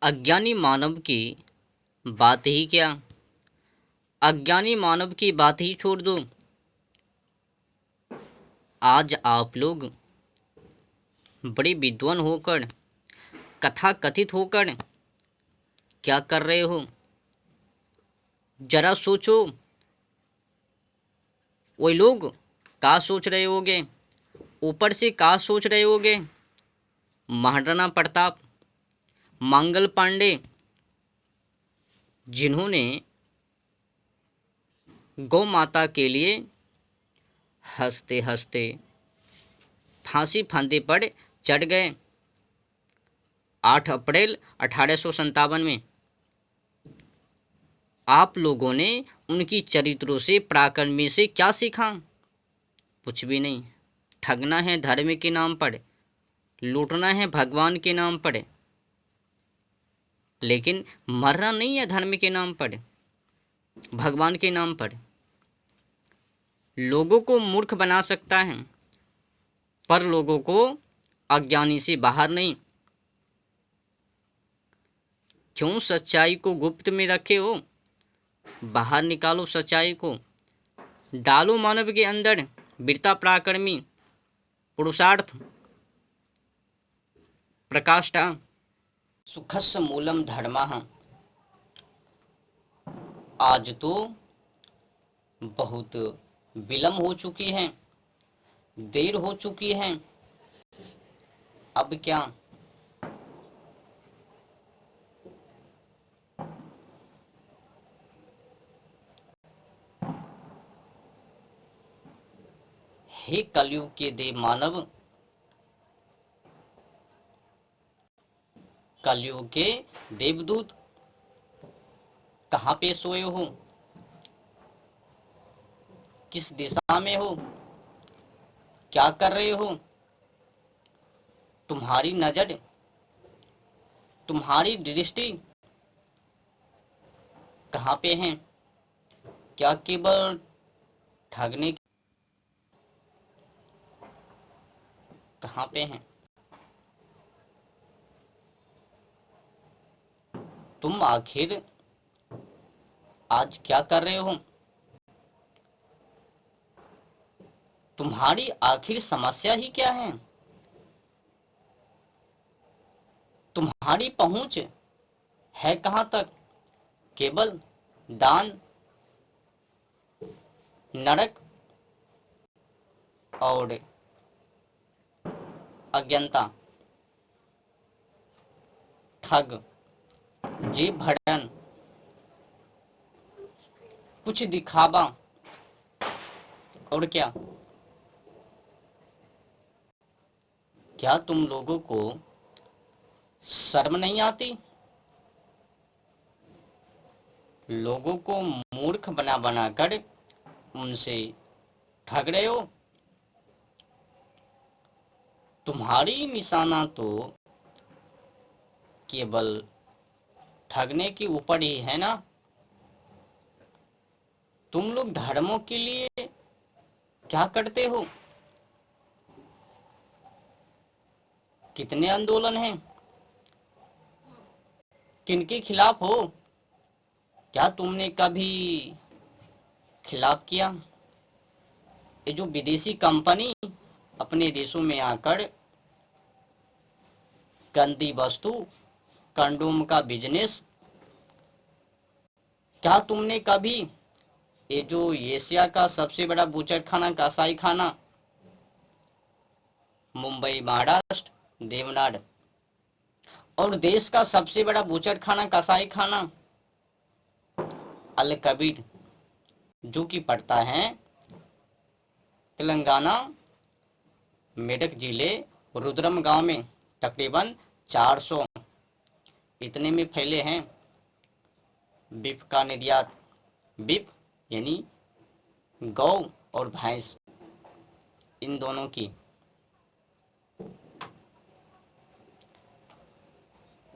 अज्ञानी मानव की बात ही क्या, अज्ञानी मानव की बात ही छोड़ दो। आज आप लोग बड़े विद्वान होकर, कथा कथित होकर क्या कर रहे हो? जरा सोचो, वही लोग क्या सोच रहे होगे, ऊपर से क्या सोच रहे होगे। महाराणा प्रताप, मंगल पांडे, जिन्होंने गौ माता के लिए हंसते हंसते फांसी फांदे पर चढ़ गए 8 अप्रैल 1857 में। आप लोगों ने उनकी चरित्रों से, पराक्रमी से क्या सीखा? कुछ भी नहीं। ठगना है धर्म के नाम पर, लूटना है भगवान के नाम पर, लेकिन मरना नहीं है धर्म के नाम पर, भगवान के नाम पर। लोगों को मूर्ख बना सकता है, पर लोगों को अज्ञानी से बाहर नहीं। क्यों सच्चाई को गुप्त में रखे हो? बाहर निकालो सच्चाई को, डालो मानव के अंदर वीरता, पराक्रमी, पुरुषार्थ, प्रकाष्ठा। सुखस्य मूलम धर्मः। आज तो बहुत विलम्ब हो चुकी है, देर हो चुकी है। अब क्या? हे कलयुग के देव मानव, कलयुग के देवदूत, कहाँ पे सोए हो? किस दिशा में हो? क्या कर रहे हो? तुम्हारी नजर, तुम्हारी दृष्टि कहाँ पे है? क्या केवल ठगने? कहाँ पे है? तुम आखिर आज क्या कर रहे हो? तुम्हारी आखिर समस्या ही क्या है? तुम्हारी पहुंच है कहाँ तक? केवल दान, नरक और अज्ञानता, ठग, जेब भरन, कुछ दिखावा, और क्या? क्या तुम लोगों को शर्म नहीं आती? लोगों को मूर्ख बना बना कर उनसे ठग रहे हो। तुम्हारी निशाना तो केवल ठगने के ऊपर ही है ना। तुम लोग धर्मों के लिए क्या करते हो? कितने आंदोलन हैं? किनके खिलाफ हो? क्या तुमने कभी खिलाफ किया? ये जो विदेशी कंपनी अपने देशों में आकर गंदी वस्तु, कंडोम का बिजनेस, क्या तुमने कभी ये जो एशिया का सबसे बड़ा बूचर खाना, कसाई खाना, मुंबई, महाराष्ट्र, देवनाड, और देश का सबसे बड़ा बूचर खाना, कसाई खाना अल कबीर, जो कि पड़ता है तेलंगाना, मेडक जिले, रुद्रम गांव में, तकरीबन 400 इतने में फैले हैं। बीफ का निर्यात, बीफ यानी गौ और भैंस, इन दोनों की।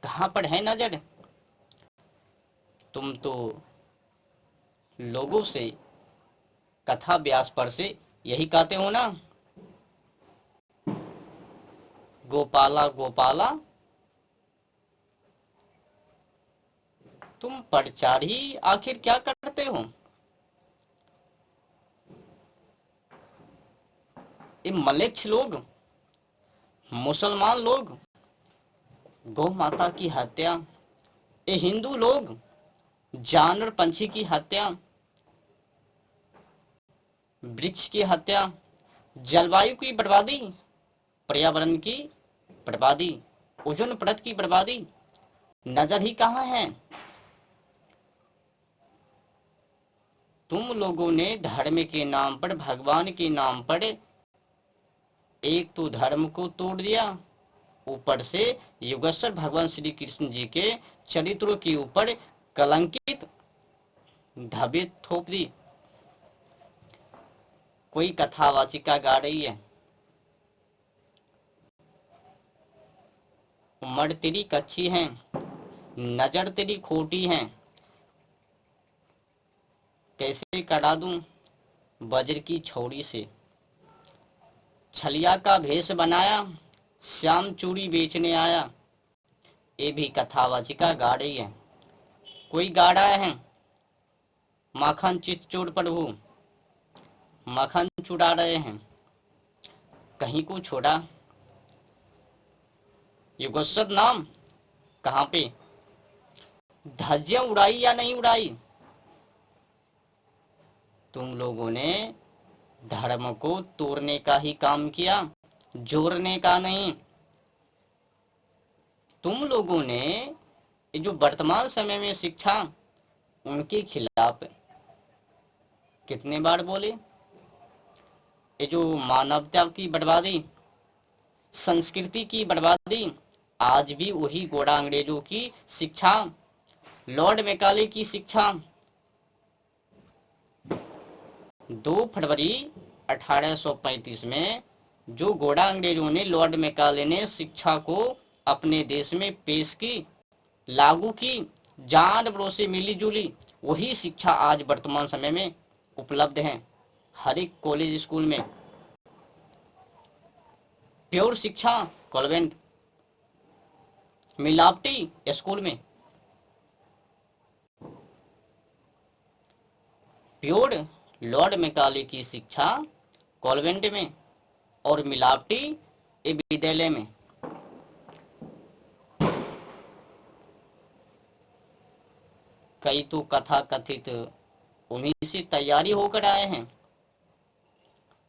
कहाँ पर है नजर? तुम तो लोगों से कथा व्यास पर से यही कहते हो ना, गोपाला गोपाला तुम प्रचार ही आखिर क्या करते हो? ये मलेच्छ लोग, मुसलमान लोग, गौ माता की हत्या, ये हिंदू लोग जानवर पंछी की हत्या, वृक्ष की हत्या, जलवायु की बर्बादी, पर्यावरण की बर्बादी, ओजोन परत की बर्बादी, नजर ही कहाँ है? तुम लोगों ने धर्म के नाम पर, भगवान के नाम पर एक तो धर्म को तोड़ दिया, ऊपर से योगेश्वर भगवान श्री कृष्ण जी के चरित्रों के ऊपर कलंकित ढाबे थोप दी। कोई कथावाचिका गा रही है, उम्र तेरी कच्ची है, नजर तेरी खोटी है, कैसे करा दूं वज्र की छौड़ी से। छलिया का भेष बनाया, श्याम चूड़ी बेचने आया। ये भी कथावाचिका गा रही है। कोई गा रहा है, माखन चितचोर प्रभु, मक्खन चुरा रहे हैं। कहीं को छोड़ा, योगेश्वर नाम कहाँ पे? धज्जियां उड़ाई या नहीं उड़ाई? तुम लोगों ने धर्म को तोड़ने का ही काम किया, जोड़ने का नहीं। तुम लोगों ने ये जो वर्तमान समय में शिक्षा, उनके खिलाफ कितने बार बोले? ये जो मानवता की बर्बादी, संस्कृति की बर्बादी, आज भी वही गोरा अंग्रेजों की शिक्षा, लॉर्ड मैकाले की शिक्षा। 2 फरवरी 1835 में जो गोरा अंग्रेजों ने, लॉर्ड मैकाले ने शिक्षा को अपने देश में पेश की, लागू की, जानवरों से मिली जुली, वही शिक्षा आज वर्तमान समय में उपलब्ध है हर एक कॉलेज स्कूल में। प्योर शिक्षा कॉन्वेंट, मिलावटी स्कूल में। प्योर लॉर्ड मैकाले की शिक्षा कॉन्वेंट में और मिलावटी विद्यालय में। कई तो कथा कथित उन्हीं से तैयारी होकर आए हैं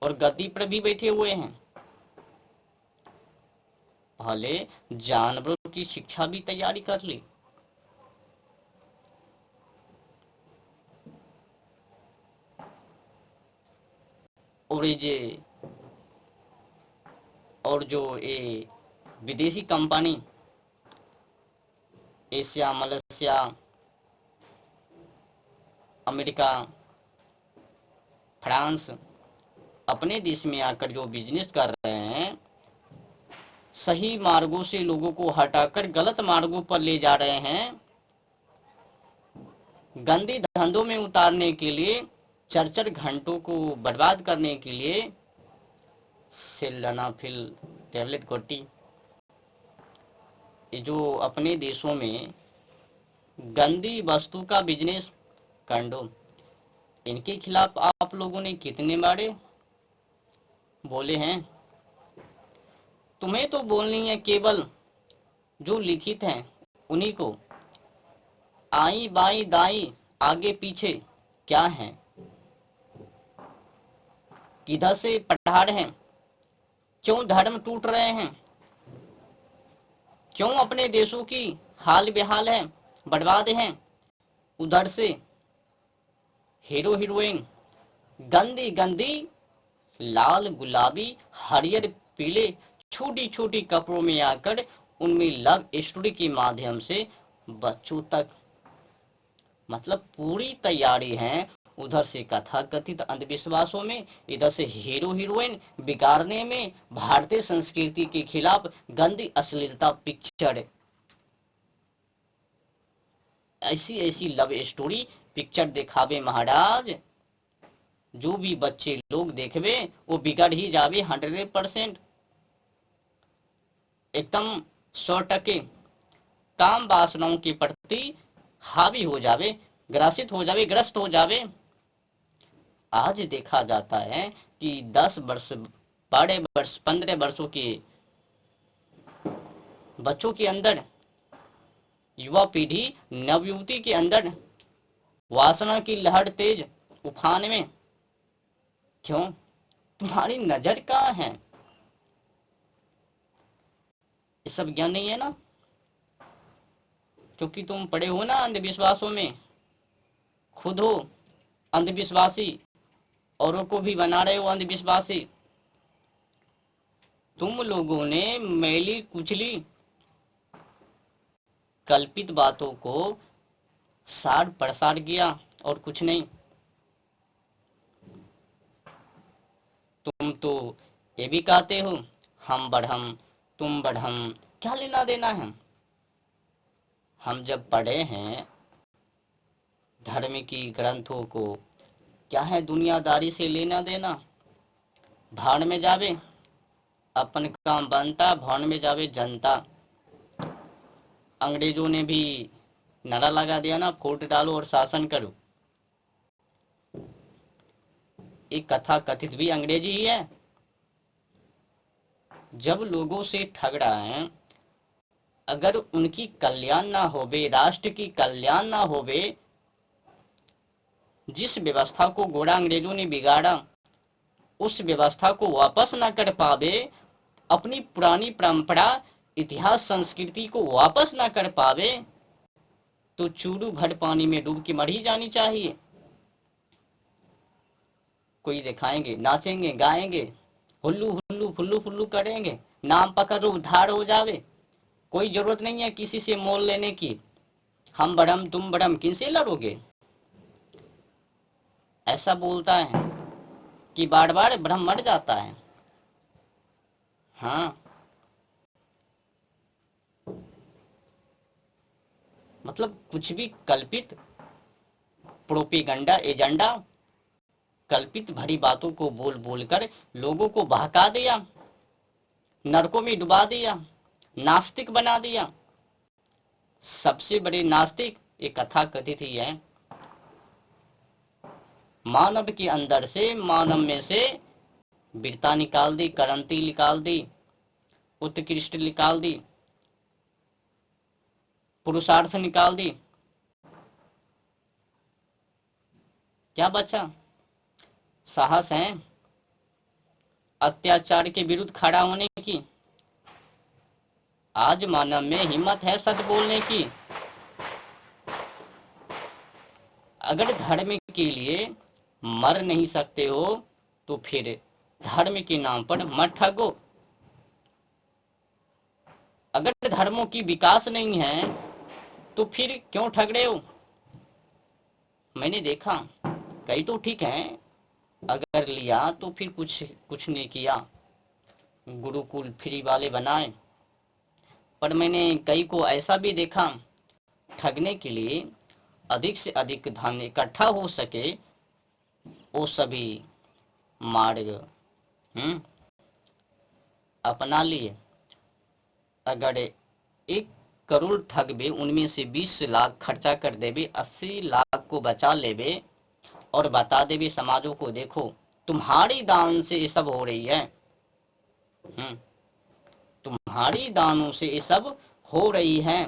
और गद्दी पर भी बैठे हुए हैं। पहले जानवरों की शिक्षा भी तैयारी कर ली। और जो ये विदेशी company, Asia, Malaysia, America, France, अपने देश में आकर जो बिजनेस कर रहे हैं, सही मार्गों से लोगों को हटाकर गलत मार्गों पर ले जा रहे हैं, गंदे धंधों में उतारने के लिए, चर घंटों को बर्बाद करने के लिए सिल्डेनाफिल टैबलेट गोटी, ये जो अपने देशों में गंदी वस्तु का बिजनेस, कंडोम, इनके खिलाफ आप लोगों ने कितने बारे बोले हैं? तुम्हें तो बोलनी है केवल जो लिखित है उन्हीं को। आई बाई दाई आगे पीछे क्या है, किधर से पठार हैं, क्यों धर्म टूट रहे हैं, क्यों अपने देशों की हाल बेहाल है, बर्बाद हैं। उधर से हीरो हीरोइन गंदी गंदी लाल गुलाबी हरियर पीले छोटी छोटी कपड़ों में आकर उनमें लव स्टोरी के माध्यम से बच्चों तक, मतलब पूरी तैयारी है। उधर से कथा कथित अंधविश्वासों में, इधर से हीरो हीरोइन बिगाड़ने में, भारतीय संस्कृति के खिलाफ गंदी अश्लीलता पिक्चर, ऐसी ऐसी लव स्टोरी पिक्चर दिखावे महाराज, जो भी बच्चे लोग देखवे वो बिगड़ ही जावे 100%। एकदम 100% काम वासनाओं के प्रति हावी हो जावे, ग्रसित हो जावे, ग्रस्त हो जावे। आज देखा जाता है कि 10 वर्ष, 12 वर्ष, 15 वर्षों के बच्चों के अंदर, युवा पीढ़ी, नवयुवती के अंदर वासना की लहर तेज उफान में। क्यों? तुम्हारी नजर कहाँ है? ये सब ज्ञान नहीं है ना, क्योंकि तुम पड़े हो ना अंधविश्वासों में, खुद हो अंधविश्वासी, औरों को भी बना रहे हो अंधविश्वासी। तुम लोगों ने मैली कुचली कल्पित बातों को साड़ प्रसार किया और कुछ नहीं। तुम तो ये भी कहते हो हम बढ़म, तुम बढ़म, क्या लेना देना है? हम जब पढ़े हैं धर्म की ग्रंथों को, क्या है दुनियादारी से लेना देना? भाड़ में जावे, अपन काम बनता, भाड़ में जावे जनता। अंग्रेजों ने भी नारा लगा दिया ना, वोट डालो और शासन करो। एक कथा कथित भी अंग्रेजी ही है। जब लोगों से ठग रहा है, अगर उनकी कल्याण ना होवे, राष्ट्र की कल्याण ना होवे, जिस व्यवस्था को गोरा अंग्रेजों ने बिगाड़ा उस व्यवस्था को वापस ना कर पावे, अपनी पुरानी परंपरा, इतिहास, संस्कृति को वापस ना कर पावे, तो चूरू भर पानी में डूब के मर ही जानी चाहिए। कोई दिखाएंगे, नाचेंगे, गाएंगे, हुल्लू हुल्लू फुल्लू फुल्लू करेंगे, नाम पकड़ो उद्धार हो जावे। कोई जरूरत नहीं है किसी से मोल लेने की। हम बड़म तुम बड़म, किनसे लड़ोगे? ऐसा बोलता है कि बार बार ब्रह्म मर जाता है। हाँ, मतलब कुछ भी कल्पित प्रोपेगंडा एजेंडा, कल्पित भरी बातों को बोल बोलकर लोगों को बहका दिया, नरकों में डुबा दिया, नास्तिक बना दिया। सबसे बड़े नास्तिक एक कथा कथित ही है। मानव के अंदर से, मानव में से वीरता निकाल दी, करंती निकाल दी, उत्कृष्ट निकाल दी, पुरुषार्थ निकाल दी। क्या बचा? साहस है अत्याचार के विरुद्ध खड़ा होने की। आज मानव में हिम्मत है सच बोलने की। अगर धर्म के लिए मर नहीं सकते हो तो फिर धर्म के नाम पर मत ठगो। अगर धर्मों की विकास नहीं है तो फिर क्यों ठग रहे हो? मैंने देखा कई तो ठीक है, अगर लिया तो फिर कुछ कुछ नहीं किया, गुरुकुल फ्री वाले बनाए। पर मैंने कई को ऐसा भी देखा, ठगने के लिए अधिक से अधिक धन इकट्ठा हो सके वो सभी मार्ग अपना लिए। अगर 1 करोड़ ठगबे, उनमें से 20 लाख खर्चा कर देवे, 80 लाख को बचा लेवे और बता देवे समाजों को, देखो तुम्हारी दान से ये सब हो रही है। तुम्हारी दानों से ये सब हो रही है।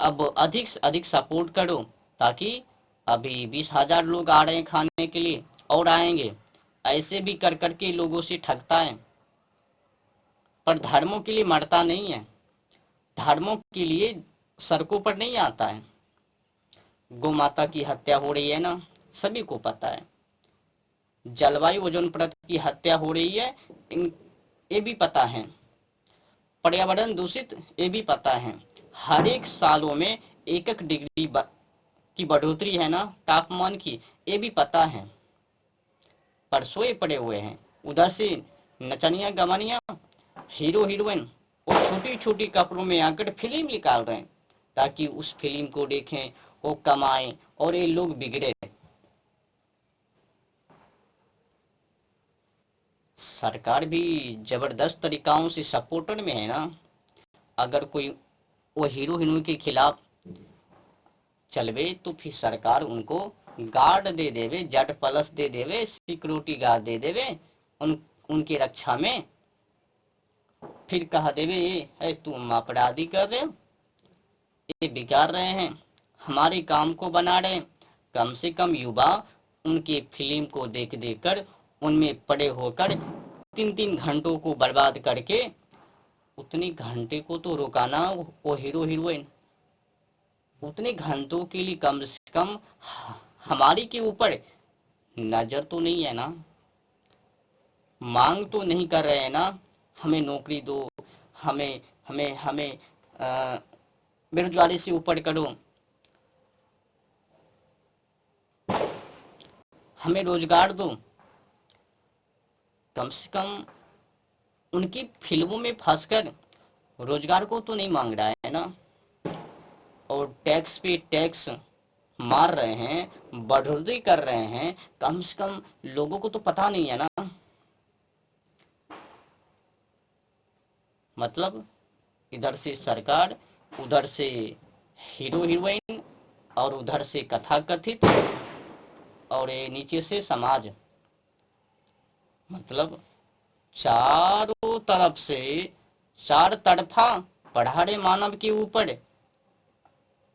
अब अधिक से अधिक सपोर्ट करो, ताकि अभी 20,000 लोग आ रहे हैं खाने के लिए और आएंगे। ऐसे भी कर करके लोगों से ठगता है, पर धर्मों के लिए मरता नहीं है, धर्मों के लिए सड़कों पर नहीं आता है। गौ माता की हत्या हो रही है ना, सभी को पता है। जलवायु ओजोन परत की हत्या हो रही है, ये भी पता है। पर्यावरण दूषित, ये भी पता है। हर एक सालों में 1 डिग्री की बढ़ोतरी है ना तापमान की, ये भी पता है। पर सोए पड़े हुए हैं। उधर से नचनिया गवनिया, हीरो हीरोइन और छोटी छोटी कपड़ों में आकर फिल्म निकाल रहे हैं, ताकि उस फिल्म को देखें, वो कमाएं और ये लोग बिगड़े। सरकार भी जबरदस्त तरीकाओं से सपोर्टर में है ना। अगर कोई वो हीरो हीरोइन के खिलाफ चलवे तो फिर सरकार उनको गार्ड दे देवे, जड प्लस दे देवे, सिक्योरिटी गार्ड दे देवे उनकी रक्षा में। फिर कहा देवे ये है तुम अपराधी कर रहे हो, ये बिगाड़ रहे हैं, हमारे काम को बना रहे। कम से कम युवा उनकी फिल्म को देख देख कर उनमें पड़े होकर 3-3 घंटों को बर्बाद करके उतने घंटे को तो रुकाना। वो हीरो हीरोइन उतने घंटों के लिए कम से कम हमारी के ऊपर नजर तो नहीं है ना, मांग तो नहीं कर रहे हैं ना, हमें नौकरी दो, हमें हमें हमें बेरोजगारी से ऊपर करो, हमें रोजगार दो। कम से कम उनकी फिल्मों में फंसकर रोजगार को तो नहीं मांग रहा है ना। और टैक्स पे टैक्स मार रहे हैं, बढ़ोतरी कर रहे हैं। कम से कम लोगों को तो पता नहीं है ना। मतलब इधर से सरकार, उधर से हीरो हीरोइन, और उधर से कथा कथित, और ये नीचे से समाज। मतलब चारों तरफ से चार तरफा पढ़ाड़े मानव के ऊपर।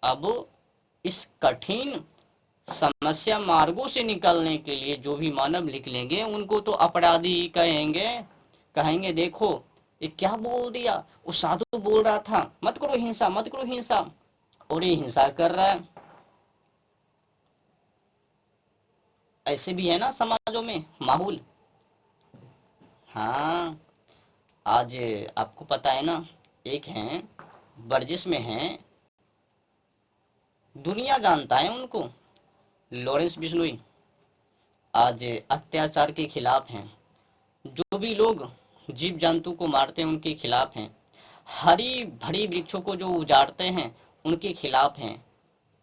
अब इस कठिन समस्या मार्गों से निकलने के लिए जो भी मानव निकलेंगे उनको तो अपराधी ही कहेंगे देखो ये क्या बोल दिया, वो साधु बोल रहा था मत करो हिंसा, मत करो हिंसा, और ये हिंसा कर रहा है। ऐसे भी है ना समाजों में माहौल। हाँ, आज आपको पता है ना, एक हैं वर्जिश में हैं, दुनिया जानता है उनको, लॉरेंस बिश्नोई। आज अत्याचार के खिलाफ हैं, जो भी लोग जीव जंतु को मारते हैं उनके खिलाफ हैं, हरी भरी वृक्षों को जो उजाड़ते हैं उनके खिलाफ हैं।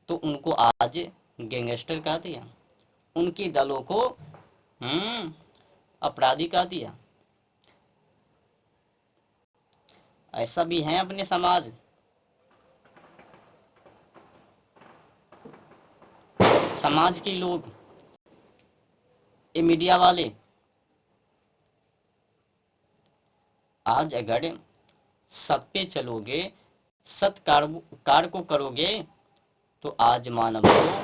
तो उनको आज गैंगस्टर कहा दिया, उनके दलों को अपराधी कहा दिया। ऐसा भी है अपने समाज। समाज के लोग, ये मीडिया वाले, आज अगर सत पे चलोगे, सत कार्य को करोगे तो आज मानव को